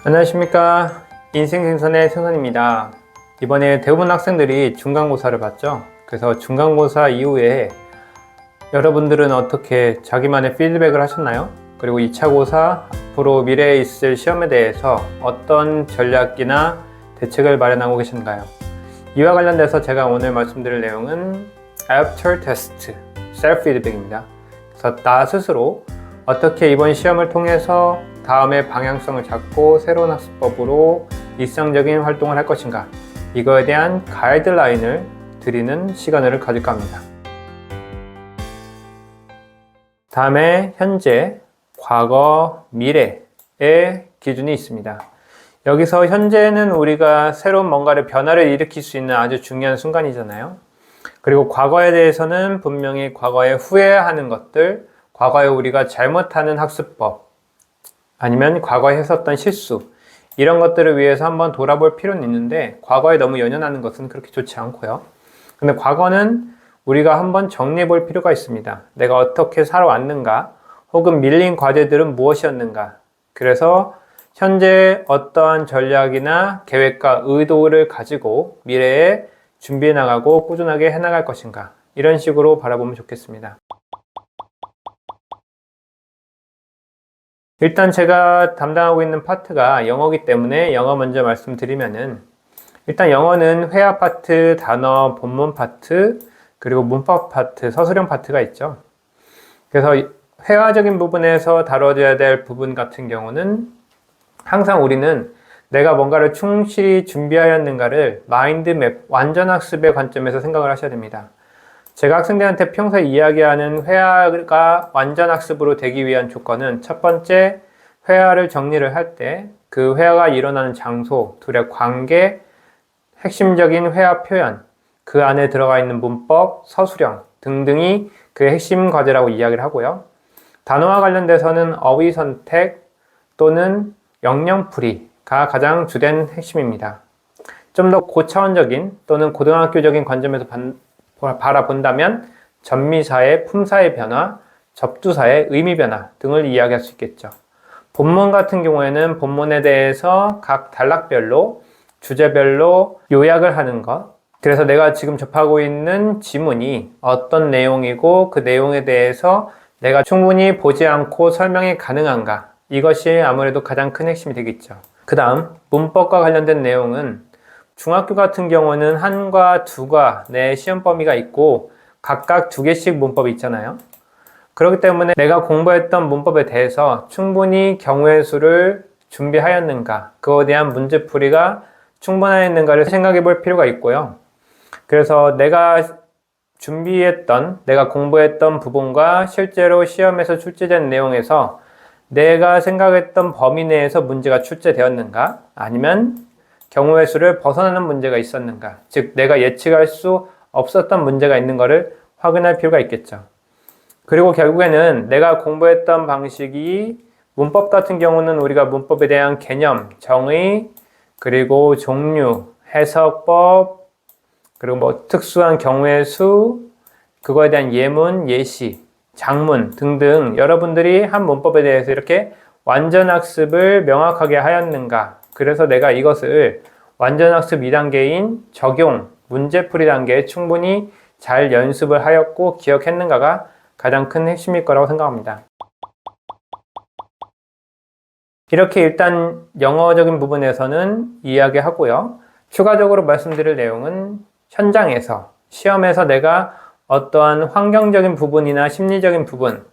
안녕하십니까. 인생생선의 생선입니다. 이번에 대부분 학생들이 중간고사를 봤죠. 그래서 중간고사 이후에 여러분들은 어떻게 자기만의 피드백을 하셨나요? 그리고 2차 고사, 앞으로 미래에 있을 시험에 대해서 어떤 전략이나 대책을 마련하고 계신가요? 이와 관련돼서 제가 오늘 말씀드릴 내용은 After Test, Self Feedback입니다. 그래서 나 스스로 어떻게 이번 시험을 통해서 다음의 방향성을 잡고 새로운 학습법으로 일상적인 활동을 할 것인가, 이거에 대한 가이드라인을 드리는 시간을 가질까 합니다. 다음에 현재, 과거, 미래의 기준이 있습니다. 여기서 현재는 우리가 새로운 뭔가를 변화를 일으킬 수 있는 아주 중요한 순간이잖아요. 그리고 과거에 대해서는 분명히 과거에 후회하는 것들, 과거에 우리가 잘못하는 학습법, 아니면 과거에 했었던 실수, 이런 것들을 위해서 한번 돌아볼 필요는 있는데, 과거에 너무 연연하는 것은 그렇게 좋지 않고요. 근데 과거는 우리가 한번 정리해 볼 필요가 있습니다. 내가 어떻게 살아왔는가, 혹은 밀린 과제들은 무엇이었는가. 그래서 현재 어떠한 전략이나 계획과 의도를 가지고 미래에 준비해 나가고 꾸준하게 해나갈 것인가, 이런 식으로 바라보면 좋겠습니다. 일단 제가 담당하고 있는 파트가 영어이기 때문에 영어 먼저 말씀드리면은, 일단 영어는 회화 파트, 단어, 본문 파트, 그리고 문법 파트, 서술형 파트가 있죠. 그래서 회화적인 부분에서 다뤄져야 될 부분 같은 경우는 항상 우리는 내가 뭔가를 충실히 준비하였는가를 마인드맵, 완전학습의 관점에서 생각을 하셔야 됩니다. 제가 학생들한테 평소에 이야기하는 회화가 완전학습으로 되기 위한 조건은, 첫 번째, 회화를 정리를 할 때 그 회화가 일어나는 장소, 둘의 관계, 핵심적인 회화 표현, 그 안에 들어가 있는 문법, 서술형 등등이 그 핵심 과제라고 이야기를 하고요. 단어와 관련돼서는 어휘 선택 또는 영영풀이가 가장 주된 핵심입니다. 좀 더 고차원적인 또는 고등학교적인 관점에서 바라본다면 전미사의 품사의 변화, 접두사의 의미 변화 등을 이야기할 수 있겠죠. 본문 같은 경우에는 본문에 대해서 각 단락별로, 주제별로 요약을 하는 것, 그래서 내가 지금 접하고 있는 지문이 어떤 내용이고 그 내용에 대해서 내가 충분히 보지 않고 설명이 가능한가, 이것이 아무래도 가장 큰 핵심이 되겠죠. 그 다음 문법과 관련된 내용은, 중학교 같은 경우는 한과 두과 내 시험 범위가 있고 각각 2개씩 문법이 있잖아요. 그렇기 때문에 내가 공부했던 문법에 대해서 충분히 경우의 수를 준비하였는가, 그거에 대한 문제풀이가 충분하였는가를 생각해 볼 필요가 있고요. 그래서 내가 준비했던, 내가 공부했던 부분과 실제로 시험에서 출제된 내용에서 내가 생각했던 범위 내에서 문제가 출제되었는가, 아니면 경우의 수를 벗어나는 문제가 있었는가, 즉 내가 예측할 수 없었던 문제가 있는 것을 확인할 필요가 있겠죠. 그리고 결국에는 내가 공부했던 방식이, 문법 같은 경우는 우리가 문법에 대한 개념, 정의, 그리고 종류, 해석법, 그리고 뭐 특수한 경우의 수, 그거에 대한 예문, 예시, 장문 등등 여러분들이 한 문법에 대해서 이렇게 완전학습을 명확하게 하였는가, 그래서 내가 이것을 완전학습 2단계인 적용, 문제풀이 단계에 충분히 잘 연습을 하였고 기억했는가가 가장 큰 핵심일 거라고 생각합니다. 이렇게 일단 영어적인 부분에서는 이야기하고요. 추가적으로 말씀드릴 내용은 현장에서, 시험에서 내가 어떠한 환경적인 부분이나 심리적인 부분,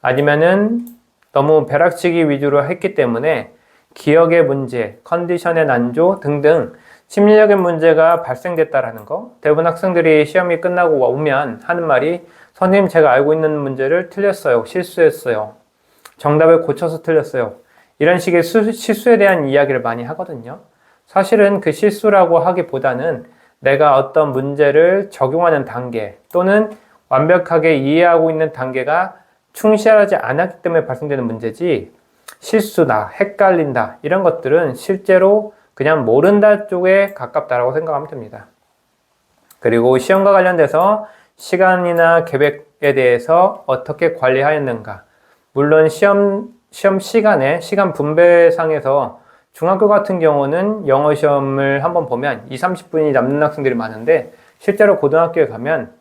아니면은 너무 벼락치기 위주로 했기 때문에 기억의 문제, 컨디션의 난조 등등 심리적인 문제가 발생됐다라는 거. 대부분 학생들이 시험이 끝나고 오면 하는 말이, 선생님 제가 알고 있는 문제를 틀렸어요, 실수했어요, 정답을 고쳐서 틀렸어요, 이런 식의 실수에 대한 이야기를 많이 하거든요. 사실은 그 실수라고 하기보다는 내가 어떤 문제를 적용하는 단계 또는 완벽하게 이해하고 있는 단계가 충실하지 않았기 때문에 발생되는 문제지, 실수나 헷갈린다 이런 것들은 실제로 그냥 모른다 쪽에 가깝다라고 생각하면 됩니다. 그리고 시험과 관련돼서 시간이나 계획에 대해서 어떻게 관리하였는가, 물론 시험 시간에, 시간 분배상에서 중학교 같은 경우는 영어 시험을 한번 보면 2, 30분이 남는 학생들이 많은데 실제로 고등학교에 가면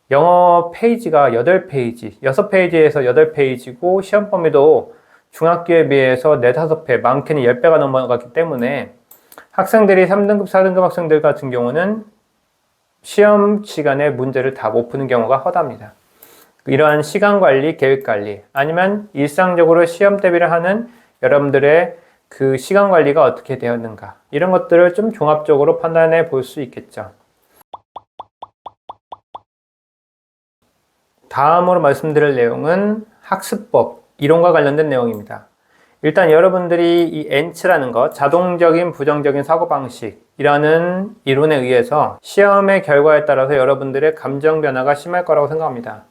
영어 페이지가 8페이지, 6페이지에서 8페이지고 시험 범위도 중학교에 비해서 4, 5배, 많게는 10배가 넘어갔기 때문에 학생들이 3등급, 4등급 학생들 같은 경우는 시험 시간에 문제를 다 못 푸는 경우가 허다합니다. 이러한 시간 관리, 계획 관리, 아니면 일상적으로 시험 대비를 하는 여러분들의 그 시간 관리가 어떻게 되었는가, 이런 것들을 좀 종합적으로 판단해 볼 수 있겠죠. 다음으로 말씀드릴 내용은 학습법, 이론과 관련된 내용입니다. 일단 여러분들이 이 엔츠라는 것, 자동적인 부정적인 사고방식이라는 이론에 의해서 시험의 결과에 따라서 여러분들의 감정 변화가 심할 거라고 생각합니다.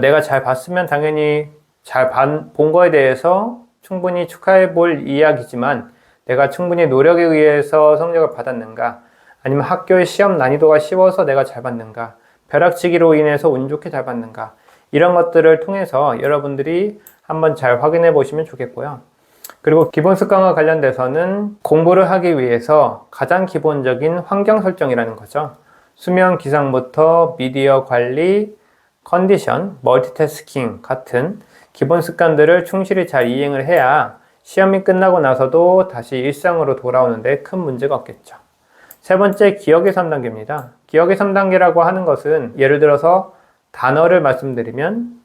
내가 잘 봤으면 당연히 잘 본 거에 대해서 충분히 축하해 볼 이야기지만, 내가 충분히 노력에 의해서 성적을 받았는가, 아니면 학교의 시험 난이도가 쉬워서 내가 잘 봤는가, 벼락치기로 인해서 운 좋게 잘 봤는가, 이런 것들을 통해서 여러분들이 한번 잘 확인해 보시면 좋겠고요. 그리고 기본 습관과 관련돼서는 공부를 하기 위해서 가장 기본적인 환경 설정이라는 거죠. 수면 기상부터 미디어 관리, 컨디션, 멀티태스킹 같은 기본 습관들을 충실히 잘 이행을 해야 시험이 끝나고 나서도 다시 일상으로 돌아오는데 큰 문제가 없겠죠. 세 번째, 기억의 3단계입니다. 기억의 3단계라고 하는 것은 예를 들어서 단어를 말씀드리면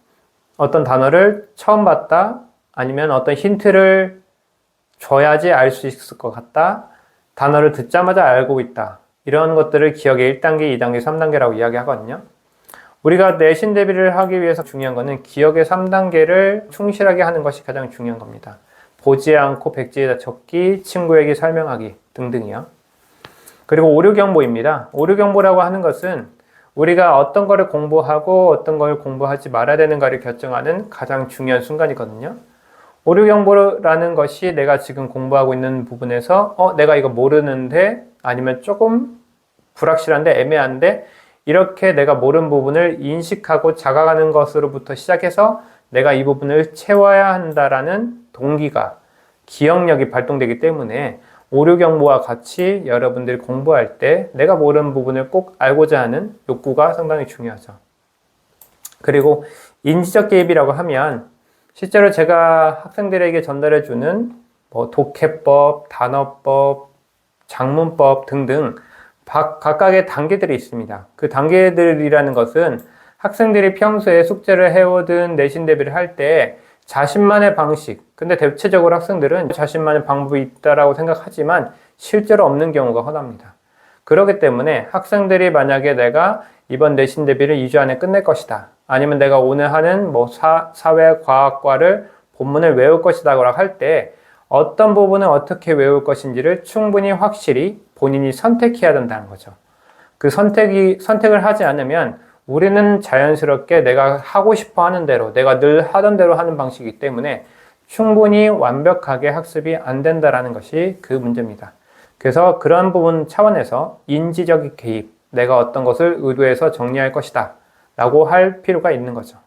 어떤 단어를 처음 봤다, 아니면 어떤 힌트를 줘야지 알 수 있을 것 같다, 단어를 듣자마자 알고 있다, 이런 것들을 기억의 1단계, 2단계, 3단계라고 이야기하거든요. 우리가 내신 대비를 하기 위해서 중요한 것은 기억의 3단계를 충실하게 하는 것이 가장 중요한 겁니다. 보지 않고 백지에다 적기, 친구에게 설명하기 등등이요. 그리고 오류경보입니다. 오류경보라고 하는 것은 우리가 어떤 거를 공부하고 어떤 걸 공부하지 말아야 되는가를 결정하는 가장 중요한 순간이거든요. 오류경보라는 것이 내가 지금 공부하고 있는 부분에서 내가 이거 모르는데, 아니면 조금 불확실한데, 애매한데, 이렇게 내가 모르는 부분을 인식하고 자각하는 것으로부터 시작해서 내가 이 부분을 채워야 한다라는 동기가, 기억력이 발동되기 때문에 오류경보와 같이 여러분들이 공부할 때 내가 모르는 부분을 꼭 알고자 하는 욕구가 상당히 중요하죠. 그리고 인지적 개입이라고 하면 실제로 제가 학생들에게 전달해주는 독해법, 단어법, 작문법 등등 각각의 단계들이 있습니다. 그 단계들이라는 것은 학생들이 평소에 숙제를 해오든 내신 대비를 할 때 자신만의 방식, 근데 대체적으로 학생들은 자신만의 방법이 있다라고 생각하지만 실제로 없는 경우가 허다합니다. 그렇기 때문에 학생들이 만약에 내가 이번 내신 대비를 2주 안에 끝낼 것이다, 아니면 내가 오늘 하는 사회과학과를 본문을 외울 것이다 라고 할 때 어떤 부분을 어떻게 외울 것인지를 충분히 확실히 본인이 선택해야 된다는 거죠. 그 선택을 하지 않으면 우리는 자연스럽게 내가 하고 싶어 하는 대로, 내가 늘 하던 대로 하는 방식이기 때문에 충분히 완벽하게 학습이 안 된다는 것이 그 문제입니다. 그래서 그런 부분 차원에서 인지적 개입, 내가 어떤 것을 의도해서 정리할 것이다 라고 할 필요가 있는 거죠.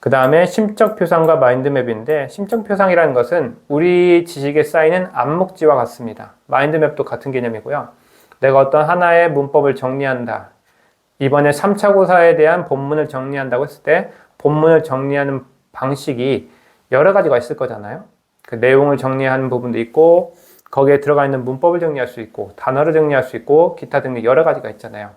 그 다음에 심적 표상과 마인드맵인데, 심적 표상이라는 것은 우리 지식에 쌓이는 암묵지와 같습니다. 마인드맵도 같은 개념이고요. 내가 어떤 하나의 문법을 정리한다, 이번에 3차고사에 대한 본문을 정리한다고 했을 때 본문을 정리하는 방식이 여러 가지가 있을 거잖아요. 그 내용을 정리하는 부분도 있고, 거기에 들어가 있는 문법을 정리할 수 있고, 단어를 정리할 수 있고, 기타 등등 여러 가지가 있잖아요.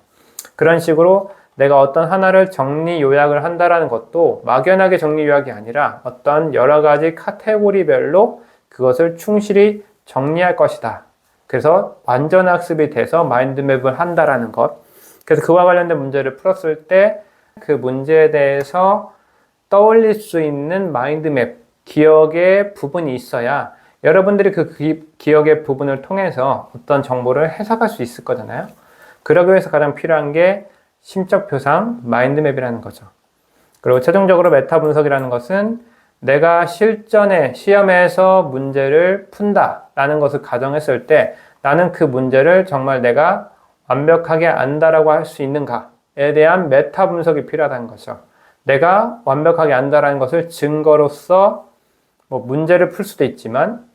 그런 식으로 내가 어떤 하나를 정리 요약을 한다라는 것도 막연하게 정리 요약이 아니라 어떤 여러 가지 카테고리별로 그것을 충실히 정리할 것이다. 그래서 완전 학습이 돼서 마인드맵을 한다라는 것. 그래서 그와 관련된 문제를 풀었을 때 그 문제에 대해서 떠올릴 수 있는 마인드맵, 기억의 부분이 있어야 여러분들이 그 기억의 부분을 통해서 어떤 정보를 해석할 수 있을 거잖아요. 그러기 위해서 가장 필요한 게 심적 표상, 마인드맵이라는 거죠. 그리고 최종적으로 메타 분석이라는 것은 내가 실전에 시험에서 문제를 푼다라는 것을 가정했을 때 나는 그 문제를 정말 내가 완벽하게 안다라고 할 수 있는가에 대한 메타 분석이 필요하다는 거죠. 내가 완벽하게 안다라는 것을 증거로서 문제를 풀 수도 있지만,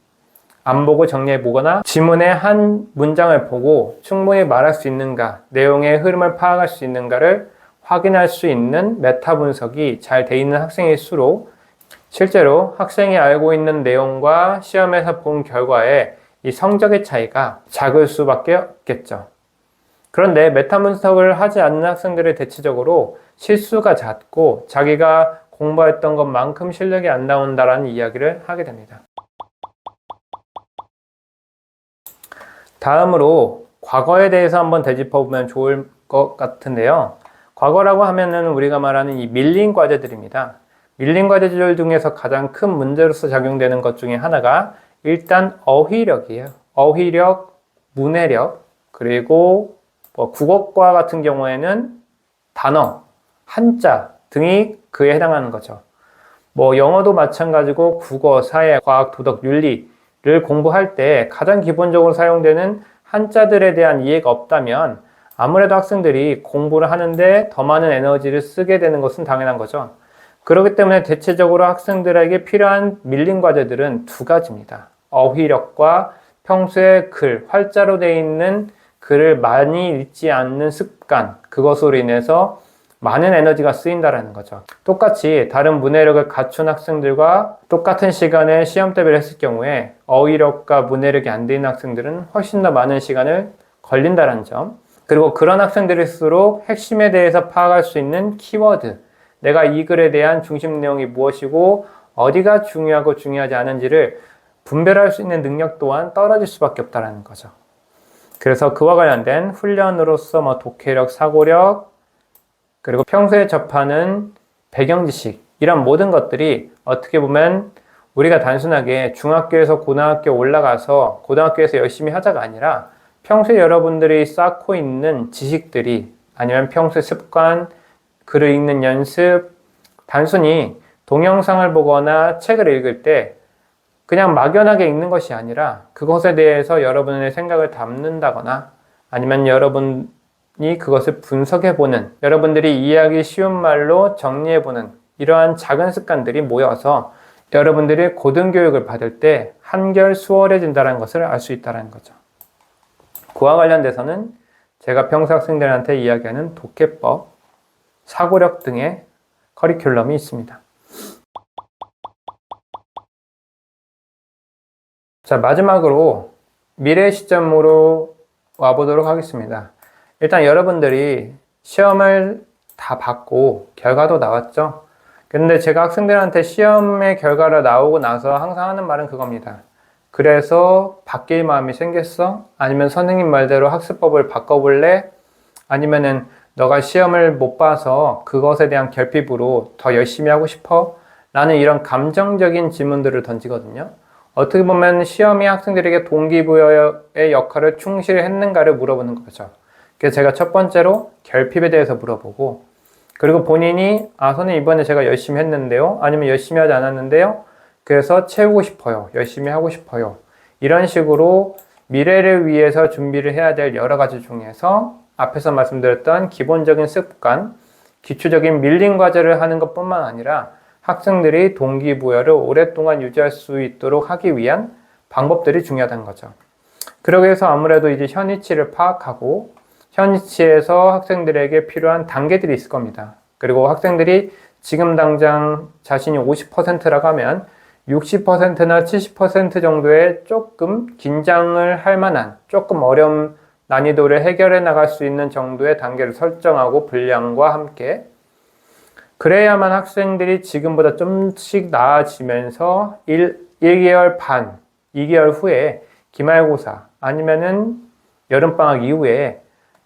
안 보고 정리해 보거나 지문의 한 문장을 보고 충분히 말할 수 있는가, 내용의 흐름을 파악할 수 있는가를 확인할 수 있는 메타 분석이 잘 돼 있는 학생일수록 실제로 학생이 알고 있는 내용과 시험에서 본 결과의 이 성적의 차이가 작을 수밖에 없겠죠. 그런데 메타 분석을 하지 않는 학생들은 대체적으로 실수가 잦고 자기가 공부했던 것만큼 실력이 안 나온다라는 이야기를 하게 됩니다. 다음으로 과거에 대해서 한번 되짚어 보면 좋을 것 같은데요. 과거라고 하면은 우리가 말하는 이 밀린 과제들입니다. 밀린 과제들 중에서 가장 큰 문제로서 작용되는 것 중에 하나가 일단 어휘력이에요. 어휘력, 문해력, 그리고 국어과 같은 경우에는 단어, 한자 등이 그에 해당하는 거죠. 영어도 마찬가지고 국어, 사회, 과학, 도덕, 윤리를 공부할 때 가장 기본적으로 사용되는 한자들에 대한 이해가 없다면 아무래도 학생들이 공부를 하는데 더 많은 에너지를 쓰게 되는 것은 당연한 거죠. 그렇기 때문에 대체적으로 학생들에게 필요한 밀린 과제들은 두 가지입니다. 어휘력과 평소에 글, 활자로 되어 있는 글을 많이 읽지 않는 습관, 그것으로 인해서 많은 에너지가 쓰인다는 거죠. 똑같이 다른 문해력을 갖춘 학생들과 똑같은 시간에 시험 대비를 했을 경우에 어휘력과 문해력이 안 되는 학생들은 훨씬 더 많은 시간을 걸린다는 점, 그리고 그런 학생들일수록 핵심에 대해서 파악할 수 있는 키워드, 내가 이 글에 대한 중심 내용이 무엇이고 어디가 중요하고 중요하지 않은지를 분별할 수 있는 능력 또한 떨어질 수밖에 없다는 거죠. 그래서 그와 관련된 훈련으로서 독해력, 사고력, 그리고 평소에 접하는 배경 지식, 이런 모든 것들이 어떻게 보면 우리가 단순하게 중학교에서 고등학교 올라가서 고등학교에서 열심히 하자가 아니라 평소에 여러분들이 쌓고 있는 지식들이, 아니면 평소의 습관, 글을 읽는 연습, 단순히 동영상을 보거나 책을 읽을 때 그냥 막연하게 읽는 것이 아니라 그것에 대해서 여러분의 생각을 담는다거나 아니면 여러분이 그것을 분석해보는, 여러분들이 이해하기 쉬운 말로 정리해보는 이러한 작은 습관들이 모여서 여러분들이 고등교육을 받을 때 한결 수월해진다는 것을 알 수 있다는 거죠. 그와 관련돼서는 제가 평소 학생들한테 이야기하는 독해법, 사고력 등의 커리큘럼이 있습니다. 자, 마지막으로 미래 시점으로 와보도록 하겠습니다. 일단 여러분들이 시험을 다 받고 결과도 나왔죠? 근데 제가 학생들한테 시험의 결과가 나오고 나서 항상 하는 말은 그겁니다. 그래서 바뀔 마음이 생겼어? 아니면 선생님 말대로 학습법을 바꿔볼래? 아니면은 너가 시험을 못 봐서 그것에 대한 결핍으로 더 열심히 하고 싶어? 라는 이런 감정적인 질문들을 던지거든요. 어떻게 보면 시험이 학생들에게 동기부여의 역할을 충실히 했는가를 물어보는 거죠. 그래서 제가 첫 번째로 결핍에 대해서 물어보고, 그리고 본인이 선생님 이번에 제가 열심히 했는데요? 아니면 열심히 하지 않았는데요? 그래서 채우고 싶어요. 열심히 하고 싶어요. 이런 식으로 미래를 위해서 준비를 해야 될 여러 가지 중에서 앞에서 말씀드렸던 기본적인 습관, 기초적인 밀린 과제를 하는 것뿐만 아니라 학생들이 동기부여를 오랫동안 유지할 수 있도록 하기 위한 방법들이 중요하다는 거죠. 그러기 위해서 아무래도 이제 현위치를 파악하고 현위치에서 학생들에게 필요한 단계들이 있을 겁니다. 그리고 학생들이 지금 당장 자신이 50%라고 하면 60%나 70% 정도의 조금 긴장을 할 만한, 조금 어려운 난이도를 해결해 나갈 수 있는 정도의 단계를 설정하고 분량과 함께, 그래야만 학생들이 지금보다 좀씩 나아지면서 1개월 반, 2개월 후에 기말고사 아니면은 여름방학 이후에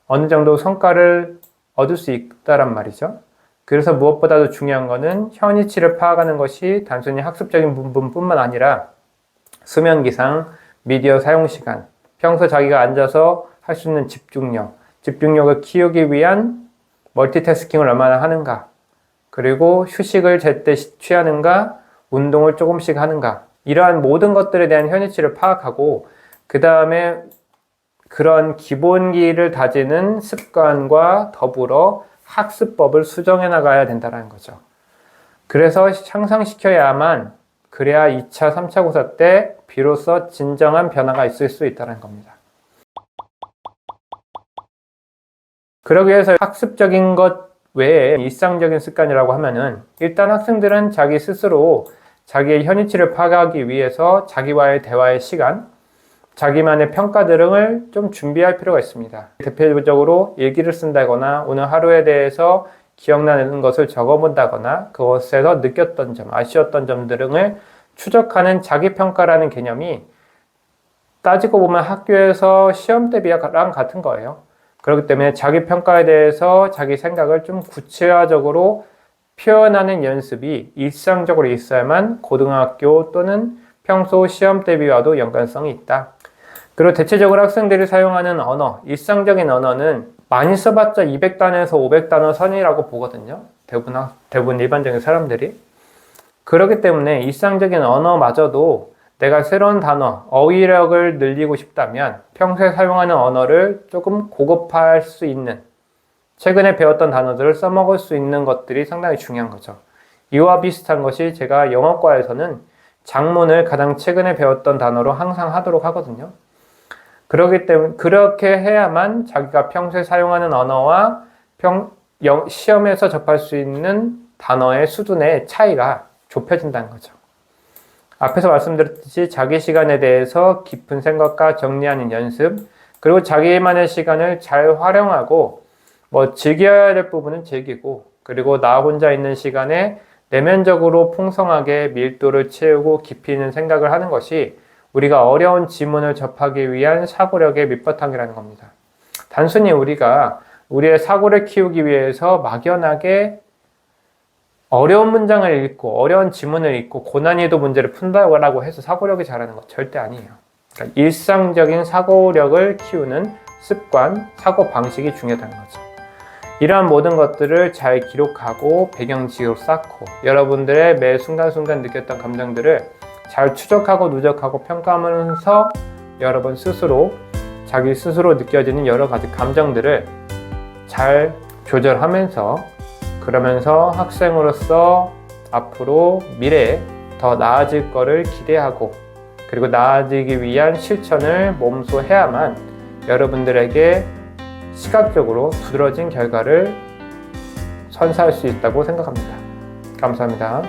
어느 정도 성과를 얻을 수 있다란 말이죠. 그래서 무엇보다도 중요한 것은 현위치를 파악하는 것이 단순히 학습적인 부분뿐만 아니라 수면 기상, 미디어 사용 시간, 평소 자기가 앉아서 할 수 있는 집중력을 키우기 위한 멀티태스킹을 얼마나 하는가, 그리고 휴식을 제때 취하는가, 운동을 조금씩 하는가, 이러한 모든 것들에 대한 현위치를 파악하고 그 다음에 그런 기본기를 다지는 습관과 더불어 학습법을 수정해 나가야 된다는 거죠. 그래서 향상시켜야만 그래야 2차, 3차 고사 때 비로소 진정한 변화가 있을 수 있다는 겁니다. 그러기 위해서 학습적인 것 외에 일상적인 습관이라고 하면은 일단 학생들은 자기 스스로 자기의 현위치를 파악하기 위해서 자기와의 대화의 시간, 자기만의 평가 등을 좀 준비할 필요가 있습니다. 대표적으로 일기를 쓴다거나 오늘 하루에 대해서 기억나는 것을 적어본다거나 그것에서 느꼈던 점, 아쉬웠던 점 등을 추적하는 자기평가라는 개념이 따지고 보면 학교에서 시험 대비랑 같은 거예요. 그렇기 때문에 자기평가에 대해서 자기 생각을 좀 구체화적으로 표현하는 연습이 일상적으로 있어야만 고등학교 또는 평소 시험 대비와도 연관성이 있다. 그리고 대체적으로 학생들이 사용하는 언어, 일상적인 언어는 많이 써봤자 200단에서 500단어 선이라고 보거든요. 대부분 일반적인 사람들이. 그렇기 때문에 일상적인 언어마저도 내가 새로운 단어, 어휘력을 늘리고 싶다면 평소에 사용하는 언어를 조금 고급화할 수 있는, 최근에 배웠던 단어들을 써먹을 수 있는 것들이 상당히 중요한 거죠. 이와 비슷한 것이 제가 영어과에서는 작문을 가장 최근에 배웠던 단어로 항상 하도록 하거든요. 그렇기 때문에 그렇게 해야만 자기가 평소에 사용하는 언어와 시험에서 접할 수 있는 단어의 수준의 차이가 좁혀진다는 거죠. 앞에서 말씀드렸듯이 자기 시간에 대해서 깊은 생각과 정리하는 연습, 그리고 자기만의 시간을 잘 활용하고 즐겨야 될 부분은 즐기고, 그리고 나 혼자 있는 시간에 내면적으로 풍성하게 밀도를 채우고 깊이 있는 생각을 하는 것이 우리가 어려운 지문을 접하기 위한 사고력의 밑바탕이라는 겁니다. 단순히 우리가 우리의 사고를 키우기 위해서 막연하게 어려운 문장을 읽고 어려운 지문을 읽고 고난이도 문제를 푼다고 해서 사고력이 자라는 것 절대 아니에요. 그러니까 일상적인 사고력을 키우는 습관, 사고 방식이 중요하다는 거죠. 이러한 모든 것들을 잘 기록하고 배경지로 쌓고 여러분들의 매 순간순간 느꼈던 감정들을 잘 추적하고 누적하고 평가하면서 여러분 스스로 자기 스스로 느껴지는 여러 가지 감정들을 잘 조절하면서, 그러면서 학생으로서 앞으로 미래에 더 나아질 거를 기대하고, 그리고 나아지기 위한 실천을 몸소 해야만 여러분들에게 시각적으로 두드러진 결과를 선사할 수 있다고 생각합니다. 감사합니다.